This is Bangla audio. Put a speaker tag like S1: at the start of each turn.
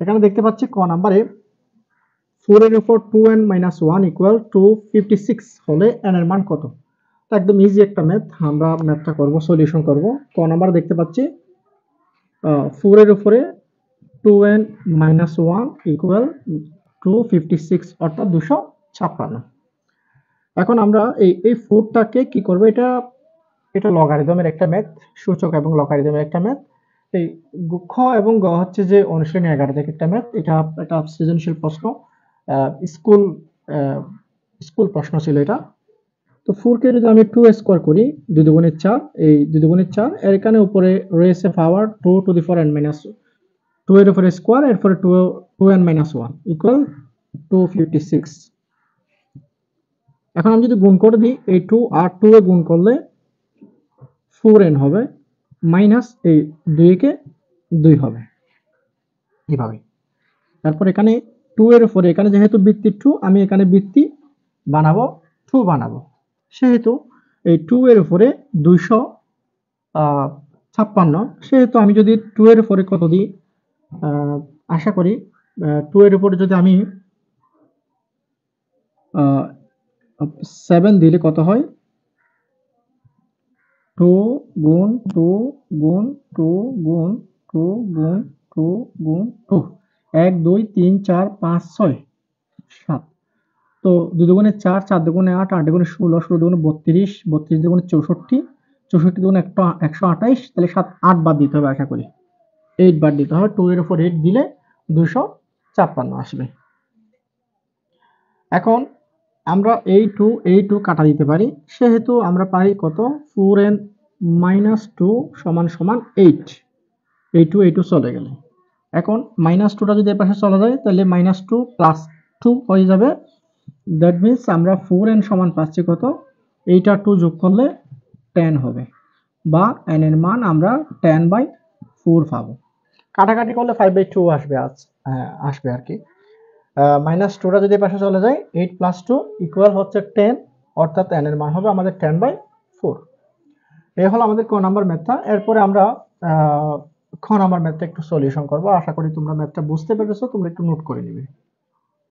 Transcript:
S1: এখানে দেখতে পাচ্ছি ক নাম্বারে 4 এর উপর 2n - 1 ইকুয়াল টু 56 হলে n এর মান কত? তো একদম ইজি একটা ম্যাথ, আমরা ম্যাথটা করব, সলিউশন করব। ক নাম্বার দেখতে পাচ্ছি 4 এর উপরে 2n - 1 ইকুয়াল টু 56 অর্থাৎ 256। এখন আমরা এই 4টাকে কি করব, এটা লগারিদমের একটা ম্যাথ, সূচক এবং লগারিদমের একটা ম্যাথ। এই খ এবং গ হচ্ছে যে অনুশীলনী 11 থেকে একটা ম্যাথ, এটা সৃজনশীল প্রশ্ন, স্কুল স্কুল প্রশ্ন ছিল এটা। তো 4 কে যদি আমি 2 স্কয়ার করি, 2 দুগুণে 4, এই 2 দুগুণে 4, এর এখানে উপরে রয়েছে পাওয়ার 2 টু দি পাওয়ার n - 2 এর উপরে স্কয়ার, এরপরে 2n - 1 ইকুয়াল 256। এখন আমি যদি গুণ করে দিই, এই 2 আর 2 এ গুণ করলে 4n হবে, মাইনাস এই 2 কে 2 হবে, এইভাবে। তারপর এখানে 2 এর উপরে, এখানে যেহেতু বৃত্তি 2, আমি এখানে বৃত্তি বানাবো 2 বানাবো, সেহেতু এই 2 এর উপরে 256, সেহেতু আমি যদি 2 এর উপরে কত দিই, আশা করি 2 এর উপরে যদি আমি 7 দিলে কত হয়, 2 গুণ 2 গুণ 2 গুণ 2 গুণ 2 গুণ 2, 1 2 3 4 5 6 7। তো 2 দুগুণে 4, 4 দুগুণে 8, 8 দুগুণে 16, 16 দুগুণে 32, 32 দুগুণে 64, 64 দুগুণে 128, তাহলে 8 বার দিতে হবে, আশা করি 8 বার দিতে হবে। 2 এর উপর 8 দিলে 256 আসবে। এখন আমরা এই 2 কাটা দিতে পারি, সেহেতু আমরা পাই কত, 4n - 2 = 8। এই 2 চলে গেলে, এখন -2টা যদি এর পাশে চলে যায়, তাহলে -2 + 2 হয়ে যাবে। দ্যাট মিন্স আমরা 4n সমান পাচ্ছি কত, এইটা 2 যোগ করলে 10 হবে, বা n এর মান আমরা 10/4 পাবো। কাটাকাটি করলে 5/2 আসবে, আসবে আর কি। -2টা যদি পাশে চলে যায়, 8 + 2 ইকুয়াল হচ্ছে 10, অর্থাৎ n এর মান হবে আমাদের 10/4। এই হলো আমাদের ক নাম্বার ম্যাথটা। এরপরে আমরা খ নাম্বার ম্যাথটা একটু সলিউশন করব। আশা করি তোমরা ম্যাথটা বুঝতে পেরেছো, তোমরা একটু নোট করে নিবে।